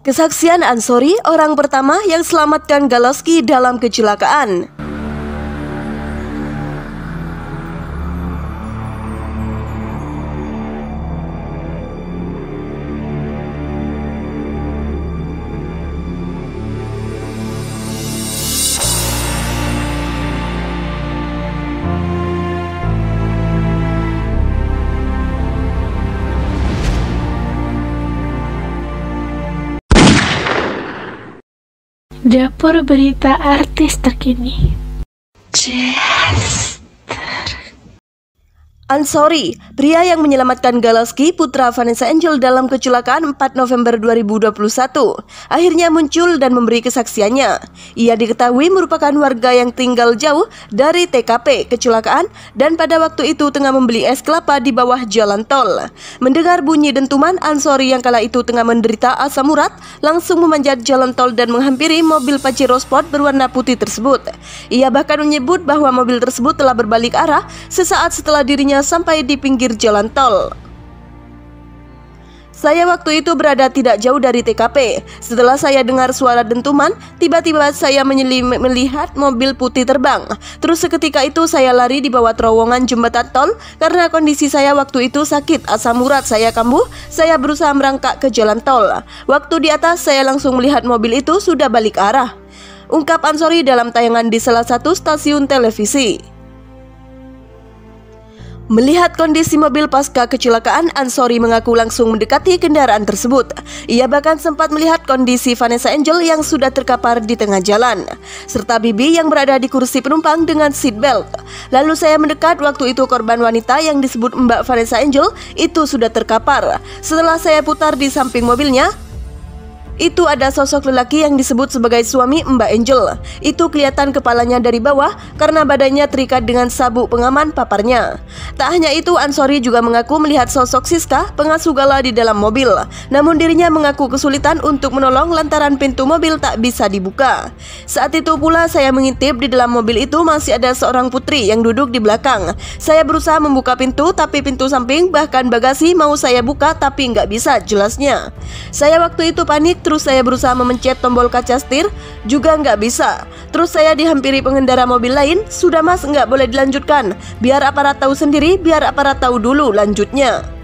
Kesaksian Ansori, orang pertama yang selamatkan Galaski dalam kecelakaan. Dapur berita artis terkini. Ansori, pria yang menyelamatkan Galaski putra Vanessa Angel dalam kecelakaan 4 November 2021, akhirnya muncul dan memberi kesaksiannya. Ia diketahui merupakan warga yang tinggal jauh dari TKP kecelakaan dan pada waktu itu tengah membeli es kelapa di bawah jalan tol. Mendengar bunyi dentuman, Ansori yang kala itu tengah menderita asam urat langsung memanjat jalan tol dan menghampiri mobil Pajero Sport berwarna putih tersebut. Ia bahkan menyebut bahwa mobil tersebut telah berbalik arah sesaat setelah dirinya sampai di pinggir jalan tol. Saya waktu itu berada tidak jauh dari TKP. Setelah saya dengar suara dentuman, tiba-tiba saya melihat mobil putih terbang. Terus seketika itu saya lari di bawah terowongan jembatan tol karena kondisi saya waktu itu sakit, asam urat saya kambuh. Saya berusaha merangkak ke jalan tol. Waktu di atas saya langsung melihat mobil itu sudah balik arah, ungkap Ansori dalam tayangan di salah satu stasiun televisi. Melihat kondisi mobil pasca kecelakaan, Ansori mengaku langsung mendekati kendaraan tersebut. Ia bahkan sempat melihat kondisi Vanessa Angel yang sudah terkapar di tengah jalan, serta Bibi yang berada di kursi penumpang dengan seat belt. Lalu saya mendekat, waktu itu korban wanita yang disebut Mbak Vanessa Angel itu sudah terkapar. Setelah saya putar di samping mobilnya, itu ada sosok lelaki yang disebut sebagai suami Mbak Angel. Itu kelihatan kepalanya dari bawah karena badannya terikat dengan sabuk pengaman paparnya. Tak hanya itu, Ansori juga mengaku melihat sosok Siska, pengasuh Gala, di dalam mobil. Namun dirinya mengaku kesulitan untuk menolong lantaran pintu mobil tak bisa dibuka. Saat itu pula saya mengintip di dalam mobil itu masih ada seorang putri yang duduk di belakang. Saya berusaha membuka pintu tapi pintu samping bahkan bagasi mau saya buka tapi nggak bisa jelasnya. Saya waktu itu panik. Terus saya berusaha memencet tombol kaca setir, juga nggak bisa. Terus saya dihampiri pengendara mobil lain, "Sudah mas, nggak boleh dilanjutkan. Biar aparat tahu sendiri, biar aparat tahu dulu lanjutnya."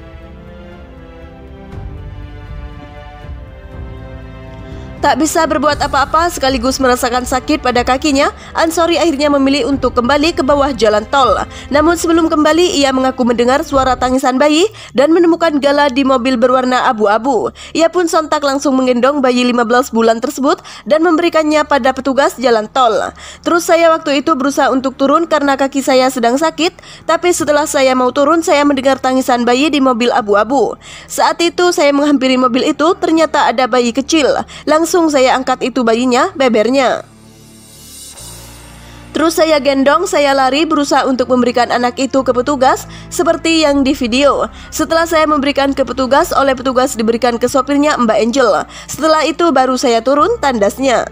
Tak bisa berbuat apa-apa sekaligus merasakan sakit pada kakinya, Ansori akhirnya memilih untuk kembali ke bawah jalan tol. Namun sebelum kembali, ia mengaku mendengar suara tangisan bayi dan menemukan Gala di mobil berwarna abu-abu. Ia pun sontak langsung menggendong bayi 15 bulan tersebut dan memberikannya pada petugas jalan tol. Terus saya waktu itu berusaha untuk turun karena kaki saya sedang sakit, tapi setelah saya mau turun, saya mendengar tangisan bayi di mobil abu-abu. Saat itu saya menghampiri mobil itu, ternyata ada bayi kecil. Langsung saya angkat itu bayinya, bebernya. Terus saya gendong, saya lari berusaha untuk memberikan anak itu ke petugas seperti yang di video. Setelah saya memberikan ke petugas, oleh petugas diberikan ke sopirnya Mbak Angel. Setelah itu baru saya turun tandasnya.